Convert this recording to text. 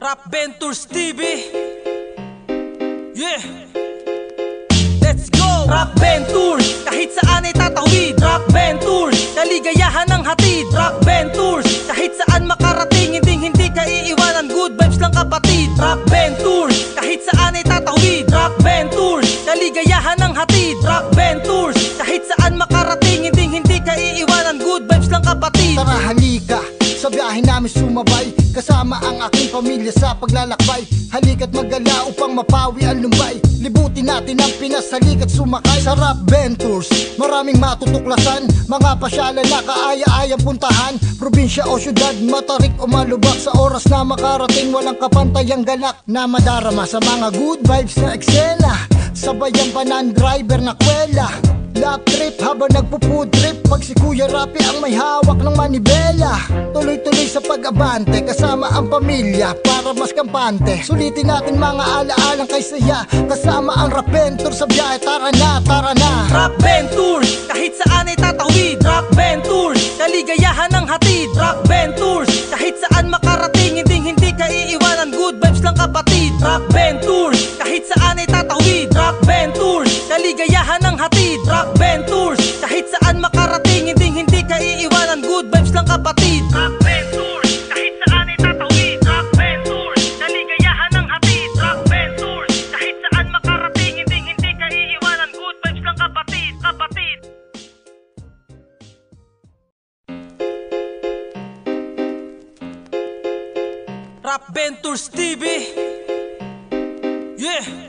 Rap Ventures TV. Yeah, let's go! Rap Ventures, kahit saan ay tatawid. Rap Ventures, kaligayahan ng hatid. Rap Ventures, kahit saan makarating, hindi ka iiwanan. Good vibes lang kapatid. Rap Ventures, kahit saan ay tatawid. Rap Ventures, kaligayahan ng hatid. Rap Ventures, kahit saan makarating, hindi ka iiwanan. Good vibes lang kapatid. Tara halika, sa biyahe namin sumabay, kasama ang aking pamilya sa paglalakbay. Halika't maggala upang mapawi ang lumbay. Libutin natin ang Pinas, halika't sumakay sa Rap Ventures. Maraming matutuklasan, mga pasyalan na kaaya-ayang puntahan. Probinsya o syudad, matarik o malubak. Sa oras na makarating, walang kapantayang galak na madarama sa mga good vibes na eksena. Sabayan pa ng driver na kwela. Lap trip habang nagpo-food trip. Pag si Kuya Rapi ang may hawak ng manibela. Tuloy-tuloy sa pag-abante, kasama ang pamilya para mas kampante. Sulitin natin mga alaalang kay saya, kasama ang Rap Ventures sa biyahe. Tara na, tara na. Rap Ventures, kahit saan ay tatawid. Rap Ventures, kaligayahan ng hatid. Rap Ventures, kahit saan makarating, hindi ka iiwanan. Good vibes lang kapatid. Rap Ventures, kahit saan ay tatawid. Rap Ventures, kaligayahan ng hatid. Rap Ventures, kahit saan makarating, hindi ka iiwanan. Good vibes lang kapatid. Rap Ventures, kahit saan ay tatawid. Rap Ventures, kaligayahan ng hatid. Rap Ventures, kahit saan makarating, hindi ka iiwanan. Good vibes lang kapatid, kapatid. Rap Ventures TV. Yeah.